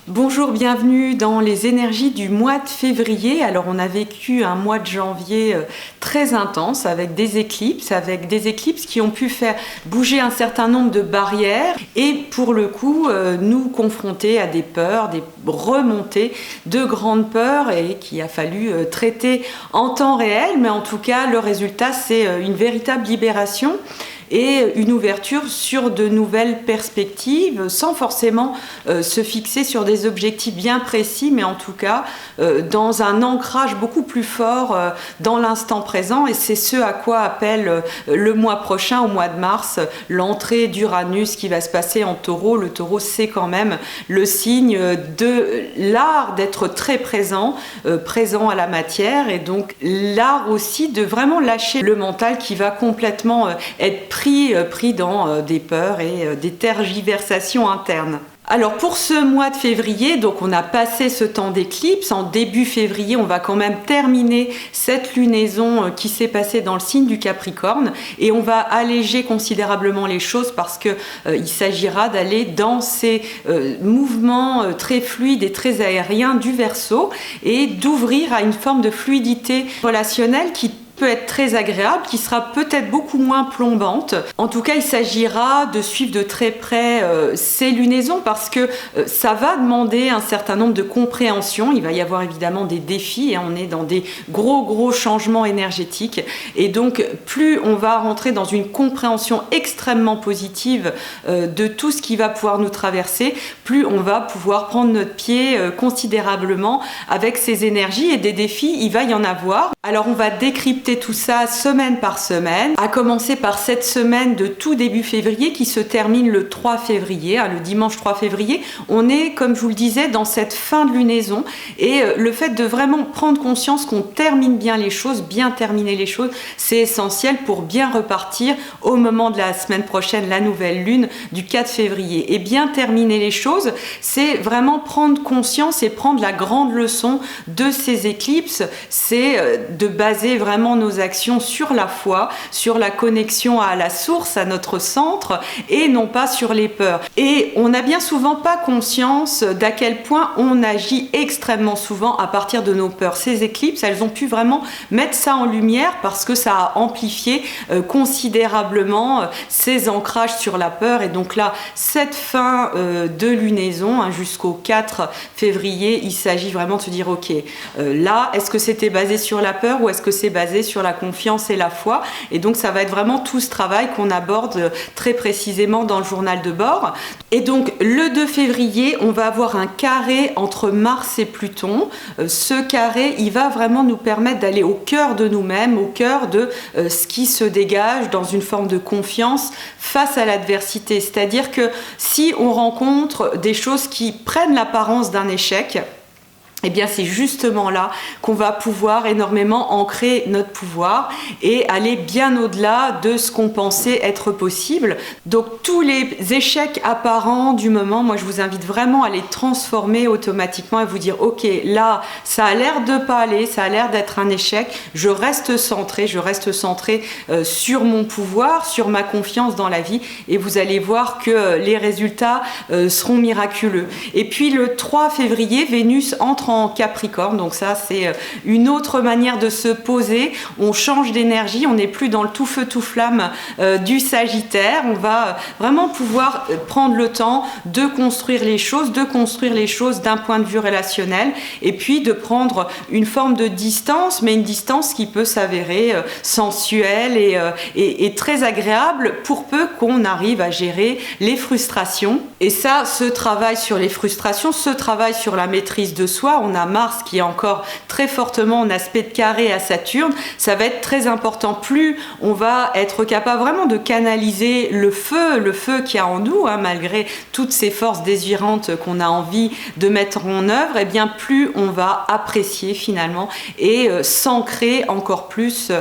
Bonjour, bienvenue dans les énergies du mois de février. Alors on a vécu un mois de janvier très intense avec des éclipses qui ont pu faire bouger un certain nombre de barrières et pour le coup nous confronter à des peurs, des remontées de grandes peurs et qu'il a fallu traiter en temps réel. Mais en tout cas le résultat c'est une véritable libération et une ouverture sur de nouvelles perspectives sans forcément se fixer sur des objectifs bien précis, mais en tout cas dans un ancrage beaucoup plus fort dans l'instant présent. Et c'est ce à quoi appelle le mois prochain, au mois de mars, l'entrée d'Uranus qui va se passer en Taureau. Le Taureau, c'est quand même le signe de l'art d'être très présent, présent à la matière, et donc l'art aussi de vraiment lâcher le mental qui va complètement être pris dans des peurs et des tergiversations internes. Alors pour ce mois de février, donc on a passé ce temps d'éclipse. En début février, on va quand même terminer cette lunaison qui s'est passée dans le signe du Capricorne et on va alléger considérablement les choses parce que il s'agira d'aller dans ces mouvements très fluides et très aériens du Verseau et d'ouvrir à une forme de fluidité relationnelle qui peut être très agréable, qui sera peut-être beaucoup moins plombante. En tout cas, il s'agira de suivre de très près ces lunaisons parce que ça va demander un certain nombre de compréhensions. Il va y avoir évidemment des défis et on est dans des gros changements énergétiques. Et donc, plus on va rentrer dans une compréhension extrêmement positive de tout ce qui va pouvoir nous traverser, plus on va pouvoir prendre notre pied considérablement avec ces énergies et des défis, il va y en avoir. Alors, on va décrypter tout ça semaine par semaine, à commencer par cette semaine de tout début février qui se termine le 3 février, le dimanche 3 février. On est, comme je vous le disais, dans cette fin de lunaison et le fait de vraiment prendre conscience qu'on termine bien les choses, bien terminer les choses, c'est essentiel pour bien repartir au moment de la semaine prochaine, la nouvelle lune du 4 février. Et bien terminer les choses, c'est vraiment prendre conscience et prendre la grande leçon de ces éclipses, c'est de baser vraiment nos actions sur la foi, sur la connexion à la source, à notre centre et non pas sur les peurs. Et on n'a bien souvent pas conscience d'à quel point on agit extrêmement souvent à partir de nos peurs. Ces éclipses, elles ont pu vraiment mettre ça en lumière parce que ça a amplifié considérablement ces ancrages sur la peur. Et donc là, cette fin de lunaison jusqu'au 4 février, il s'agit vraiment de se dire ok, là, est-ce que c'était basé sur la peur ou est-ce que c'est basé sur la confiance et la foi? Et donc ça va être vraiment tout ce travail qu'on aborde très précisément dans le journal de bord. Et donc le 2 février, on va avoir un carré entre Mars et Pluton. Ce carré, il va vraiment nous permettre d'aller au cœur de nous-mêmes, au cœur de ce qui se dégage dans une forme de confiance face à l'adversité. C'est-à-dire que si on rencontre des choses qui prennent l'apparence d'un échec, eh bien c'est justement là qu'on va pouvoir énormément ancrer notre pouvoir et aller bien au-delà de ce qu'on pensait être possible. Donc tous les échecs apparents du moment, moi je vous invite vraiment à les transformer automatiquement et vous dire ok, là ça a l'air de pas aller, ça a l'air d'être un échec, je reste centré sur mon pouvoir, sur ma confiance dans la vie et vous allez voir que les résultats seront miraculeux. Et puis le 3 février, Vénus entre en Capricorne, donc ça c'est une autre manière de se poser, on change d'énergie, on n'est plus dans le tout feu tout flamme du Sagittaire, on va vraiment pouvoir prendre le temps de construire les choses d'un point de vue relationnel et puis de prendre une forme de distance, mais une distance qui peut s'avérer sensuelle et très agréable pour peu qu'on arrive à gérer les frustrations. Et ça, ce travail sur les frustrations, ce travail sur la maîtrise de soi, on a Mars qui est encore très fortement en aspect de carré à Saturne, ça va être très important. Plus on va être capable vraiment de canaliser le feu qu'il y a en nous, malgré toutes ces forces désirantes qu'on a envie de mettre en œuvre, et bien plus on va apprécier finalement et s'ancrer encore plus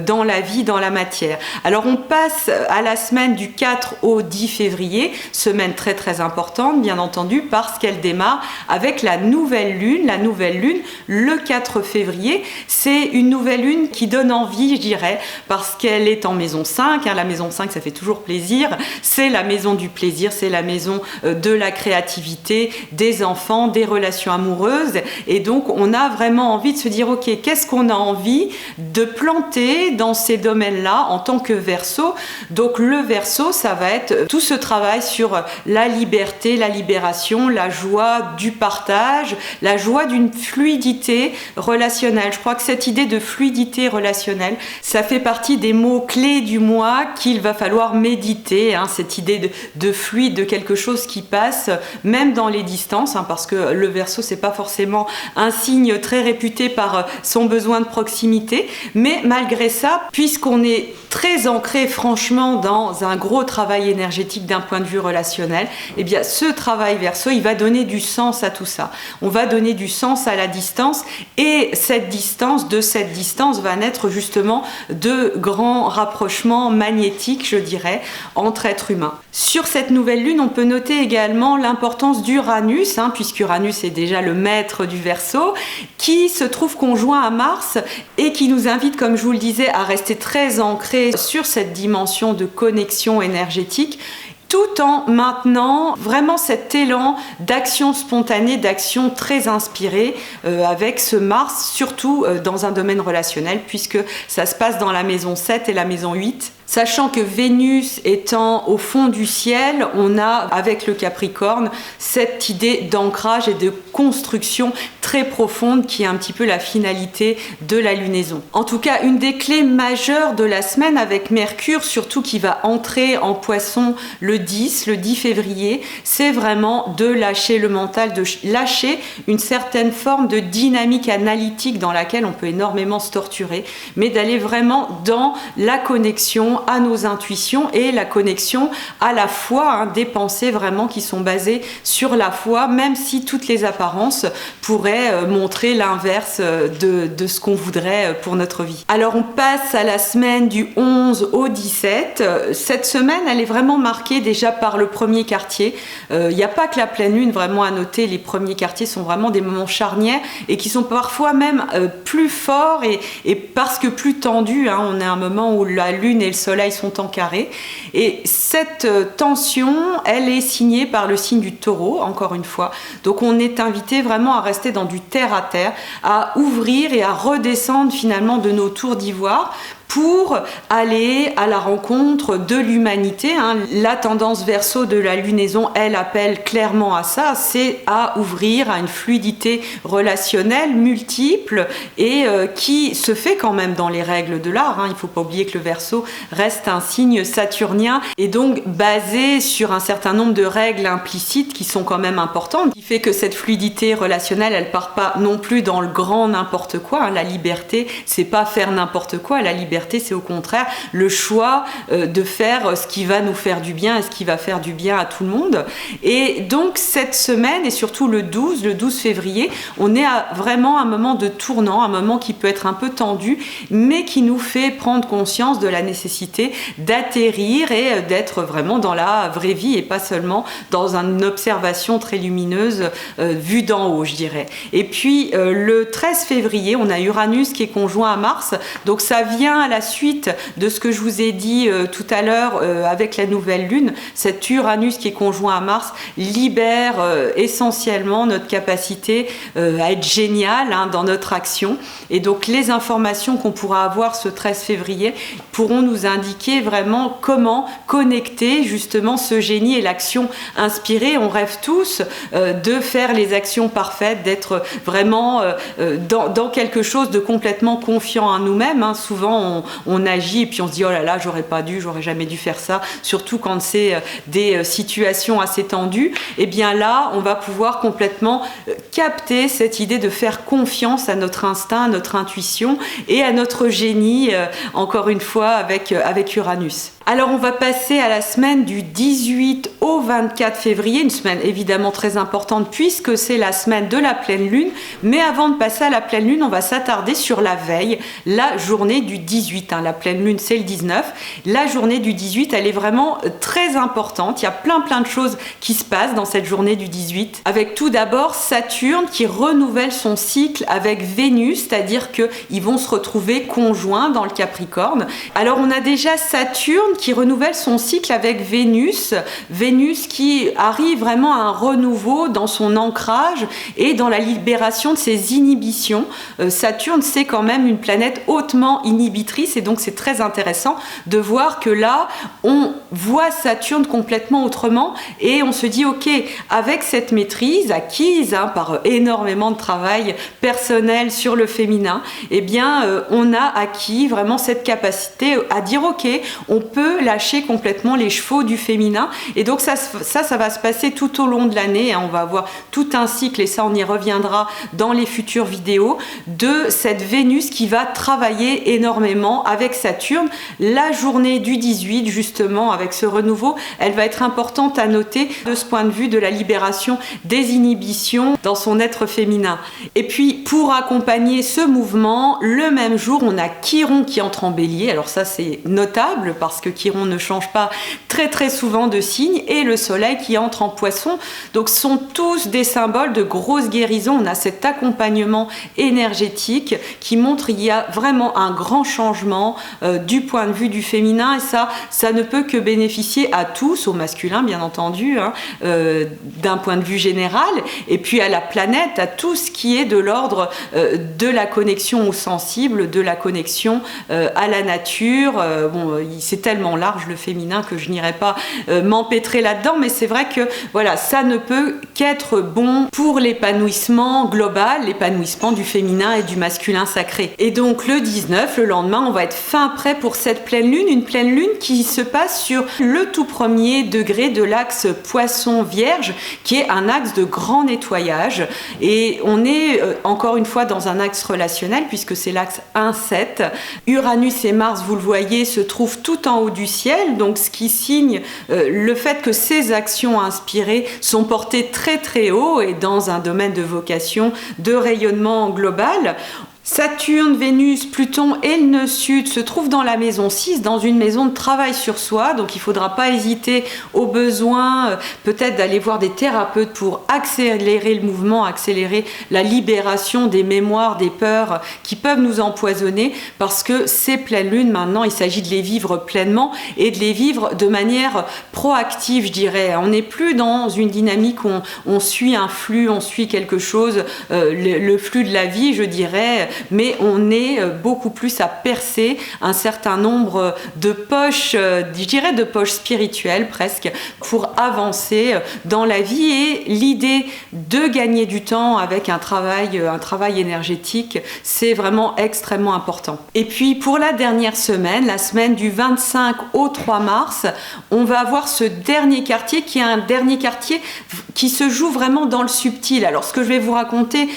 dans la vie, dans la matière. Alors on passe à la semaine du 4 au 10 février, semaine très très importante bien entendu parce qu'elle démarre avec la nouvelle lune lune, la nouvelle lune, le 4 février. C'est une nouvelle lune qui donne envie, je dirais, parce qu'elle est en maison 5. La maison 5, ça fait toujours plaisir. C'est la maison du plaisir, c'est la maison de la créativité, des enfants, des relations amoureuses. Et donc, on a vraiment envie de se dire, ok, qu'est-ce qu'on a envie de planter dans ces domaines-là en tant que Verseau? Donc, le Verseau, ça va être tout ce travail sur la liberté, la libération, la joie du partage, la joie d'une fluidité relationnelle. Je crois que cette idée de fluidité relationnelle, ça fait partie des mots-clés du mois qu'il va falloir méditer, cette idée de fluide, de quelque chose qui passe, même dans les distances, parce que le Verseau, c'est pas forcément un signe très réputé par son besoin de proximité, mais malgré ça, puisqu'on est très ancré franchement dans un gros travail énergétique d'un point de vue relationnel, eh bien ce travail Verseau, il va donner du sens à tout ça. On va donner du sens à la distance, et de cette distance va naître justement de grands rapprochements magnétiques, je dirais, entre êtres humains. Sur cette nouvelle lune, on peut noter également l'importance d'Uranus, puisqu'Uranus est déjà le maître du Verseau, qui se trouve conjoint à Mars et qui nous invite, comme je vous le disais, à rester très ancrés sur cette dimension de connexion énergétique, tout en maintenant vraiment cet élan d'action spontanée, d'action très inspirée avec ce Mars, surtout dans un domaine relationnel, puisque ça se passe dans la maison 7 et la maison 8. Sachant que Vénus étant au fond du ciel, on a avec le Capricorne cette idée d'ancrage et de construction très profonde qui est un petit peu la finalité de la lunaison. En tout cas, une des clés majeures de la semaine avec Mercure, surtout qui va entrer en Poisson le 10 février, c'est vraiment de lâcher le mental, de lâcher une certaine forme de dynamique analytique dans laquelle on peut énormément se torturer, mais d'aller vraiment dans la connexion à nos intuitions et la connexion à la foi, des pensées vraiment qui sont basées sur la foi, même si toutes les apparences pourraient montrer l'inverse de ce qu'on voudrait pour notre vie. Alors on passe à la semaine du 11 au 17. Cette semaine, elle est vraiment marquée déjà par le premier quartier. Il n'y a pas que la pleine lune vraiment à noter, les premiers quartiers sont vraiment des moments charnières et qui sont parfois même plus forts et parce que plus tendus. On est à un moment où la lune et le soleil sont en carré, et cette tension, elle est signée par le signe du Taureau, encore une fois. Donc on est invité vraiment à rester dans du terre à terre, à ouvrir et à redescendre finalement de nos tours d'ivoire pour aller à la rencontre de l'humanité. La tendance Verseau de la lunaison, elle appelle clairement à ça, c'est à ouvrir à une fluidité relationnelle multiple et qui se fait quand même dans les règles de l'art. Il ne faut pas oublier que le Verseau reste un signe saturnien et donc basé sur un certain nombre de règles implicites qui sont quand même importantes, qui fait que cette fluidité relationnelle, elle part pas non plus dans le grand n'importe quoi. La liberté, c'est pas faire n'importe quoi. La liberté, c'est au contraire le choix de faire ce qui va nous faire du bien et ce qui va faire du bien à tout le monde. Et donc cette semaine et surtout le 12 février, on est à vraiment un moment de tournant, un moment qui peut être un peu tendu, mais qui nous fait prendre conscience de la nécessité d'atterrir et d'être vraiment dans la vraie vie et pas seulement dans une observation très lumineuse vue d'en haut, je dirais. Et puis le 13 février, on a Uranus qui est conjoint à Mars, donc ça vient à la suite de ce que je vous ai dit tout à l'heure avec la nouvelle lune. Cet Uranus qui est conjoint à Mars libère essentiellement notre capacité à être génial dans notre action, et donc les informations qu'on pourra avoir ce 13 février pourront nous indiquer vraiment comment connecter justement ce génie et l'action inspirée. On rêve tous de faire les actions parfaites, d'être vraiment dans quelque chose de complètement confiant en nous-mêmes. Souvent on agit et puis on se dit oh là là, j'aurais jamais dû faire ça, surtout quand c'est des situations assez tendues. Et bien là, on va pouvoir complètement capter cette idée de faire confiance à notre instinct, à notre intuition et à notre génie, encore une fois avec Uranus. Alors on va passer à la semaine du 18 au 24 février, une semaine évidemment très importante puisque c'est la semaine de la pleine lune. Mais avant de passer à la pleine lune, on va s'attarder sur la veille, la journée du 18. La pleine lune c'est le 19. La journée du 18, elle est vraiment très importante. Il y a plein de choses qui se passent dans cette journée du 18. Avec tout d'abord Saturne qui renouvelle son cycle avec Vénus, c'est-à-dire qu'ils vont se retrouver conjoints dans le Capricorne. Alors on a déjà Saturne qui renouvelle son cycle avec Vénus. Vénus qui arrive vraiment à un renouveau dans son ancrage et dans la libération de ses inhibitions. Saturne, c'est quand même une planète hautement inhibitrice et donc c'est très intéressant de voir que là, on voit Saturne complètement autrement et on se dit, ok, avec cette maîtrise acquise par énormément de travail personnel sur le féminin, eh bien, on a acquis vraiment cette capacité à dire, ok, on peut lâcher complètement les chevaux du féminin et donc ça va se passer tout au long de l'année. On va avoir tout un cycle et ça on y reviendra dans les futures vidéos de cette Vénus qui va travailler énormément avec Saturne. La journée du 18 justement avec ce renouveau, elle va être importante à noter de ce point de vue de la libération des inhibitions dans son être féminin. Et puis pour accompagner ce mouvement, le même jour on a Chiron qui entre en Bélier. Alors ça c'est notable parce que Chiron ne change pas très souvent de signe et le soleil qui entre en Poisson. Donc ce sont tous des symboles de grosse guérison. On a cet accompagnement énergétique qui montre qu'il y a vraiment un grand changement du point de vue du féminin et ça ne peut que bénéficier à tous, au masculin bien entendu, d'un point de vue général et puis à la planète, à tout ce qui est de l'ordre de la connexion au sensible, de la connexion à la nature. C'est tellement large le féminin que je n'irai pas m'empêtrer là-dedans, mais c'est vrai que voilà, ça ne peut qu'être bon pour l'épanouissement global, l'épanouissement du féminin et du masculin sacré. Et donc le 19, le lendemain, on va être fin prêt pour cette pleine lune, une pleine lune qui se passe sur le tout premier degré de l'axe Poisson-Vierge, qui est un axe de grand nettoyage. Et on est encore une fois dans un axe relationnel puisque c'est l'axe 1-7. Uranus et Mars, vous le voyez, se trouvent tout en haut du ciel, donc ce qui signe le fait que ces actions inspirées sont portées très haut et dans un domaine de vocation, de rayonnement global. Saturne, Vénus, Pluton et le nœud sud se trouvent dans la maison 6, dans une maison de travail sur soi. Donc il ne faudra pas hésiter au besoin peut-être d'aller voir des thérapeutes pour accélérer le mouvement, accélérer la libération des mémoires, des peurs qui peuvent nous empoisonner parce que ces pleines lunes, maintenant, il s'agit de les vivre pleinement et de les vivre de manière proactive, je dirais. On n'est plus dans une dynamique où on suit un flux, on suit quelque chose, le flux de la vie, je dirais, mais on est beaucoup plus à percer un certain nombre de poches, je dirais de poches spirituelles presque, pour avancer dans la vie. Et l'idée de gagner du temps avec un travail énergétique, c'est vraiment extrêmement important. Et puis pour la dernière semaine, la semaine du 25 au 3 mars, on va avoir ce dernier quartier qui est un dernier quartier qui se joue vraiment dans le subtil. Alors ce que je vais vous raconter,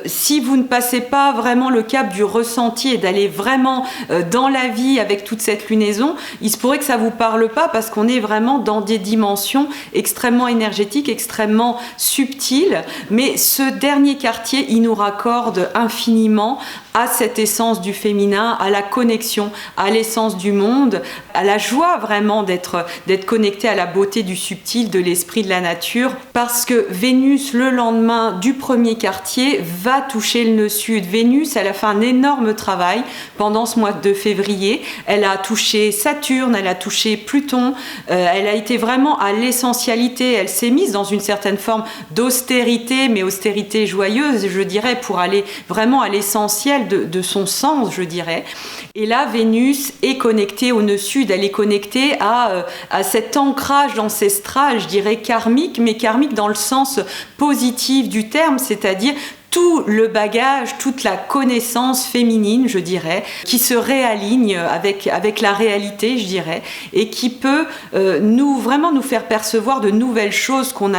si vous ne passez pas vraiment le cap du ressenti et d'aller vraiment dans la vie avec toute cette lunaison, il se pourrait que ça vous parle pas parce qu'on est vraiment dans des dimensions extrêmement énergétiques, extrêmement subtiles, mais ce dernier quartier, il nous raccorde infiniment à cette essence du féminin, à la connexion, à l'essence du monde, à la joie vraiment d'être connecté à la beauté du subtil, de l'esprit de la nature, parce que Vénus, le lendemain du premier quartier, va toucher le nœud sud. Vénus, elle a fait un énorme travail pendant ce mois de février. Elle a touché Saturne, elle a touché Pluton, elle a été vraiment à l'essentialité. Elle s'est mise dans une certaine forme d'austérité, mais austérité joyeuse, je dirais, pour aller vraiment à l'essentiel de son sens, je dirais. Et là, Vénus est connectée au nœud sud, elle est connectée à cet ancrage ancestral, je dirais karmique, mais karmique dans le sens positif du terme, c'est-à-dire tout le bagage, toute la connaissance féminine, je dirais, qui se réaligne avec la réalité, je dirais, et qui peut vraiment nous faire percevoir de nouvelles choses qu'on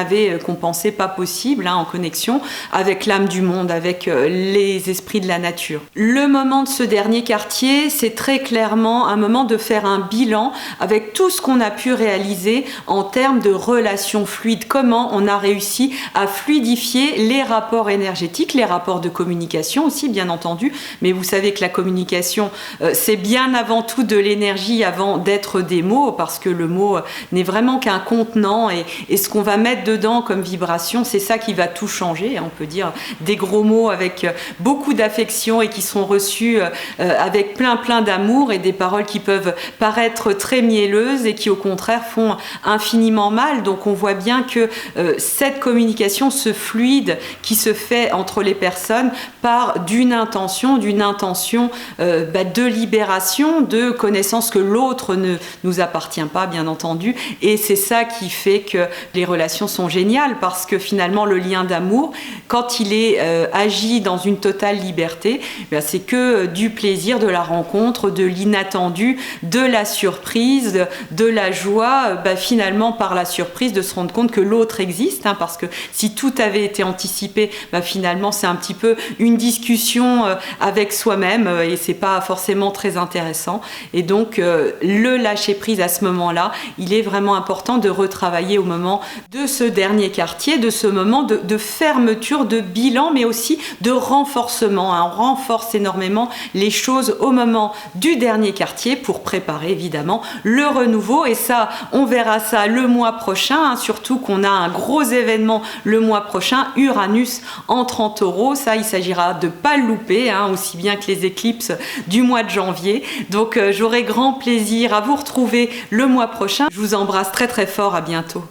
pensait pas possibles, en connexion avec l'âme du monde, avec les esprits de la nature. Le moment de ce dernier quartier, c'est très clairement un moment de faire un bilan avec tout ce qu'on a pu réaliser en termes de relations fluides, comment on a réussi à fluidifier les rapports énergétiques, les rapports de communication aussi, bien entendu, mais vous savez que la communication, c'est bien avant tout de l'énergie avant d'être des mots, parce que le mot n'est vraiment qu'un contenant, et ce qu'on va mettre dedans comme vibration, c'est ça qui va tout changer. On peut dire des gros mots avec beaucoup d'affection et qui sont reçus avec plein d'amour, et des paroles qui peuvent paraître très mielleuses et qui au contraire font infiniment mal. Donc on voit bien que cette communication, ce fluide qui se fait entre les personnes part d'une intention de libération, de connaissance que l'autre ne nous appartient pas, bien entendu, et c'est ça qui fait que les relations sont géniales, parce que finalement le lien d'amour, quand il est agi dans une totale liberté, c'est que du plaisir, de la rencontre, de l'inattendu, de la surprise, de la joie, finalement par la surprise de se rendre compte que l'autre existe, parce que si tout avait été anticipé, finalement c'est un petit peu une discussion avec soi-même, et c'est pas forcément très intéressant. Et donc le lâcher prise à ce moment-là, il est vraiment important de retravailler au moment de ce dernier quartier, de ce moment de fermeture, de bilan, mais aussi de renforcement. On renforce énormément les choses au moment du dernier quartier pour préparer évidemment le renouveau, et ça, on verra ça le mois prochain, surtout qu'on a un gros événement le mois prochain, Uranus entre en Taureau. Ça, il s'agira de pas le louper, aussi bien que les éclipses du mois de janvier. Donc j'aurai grand plaisir à vous retrouver le mois prochain. Je vous embrasse très fort, à bientôt.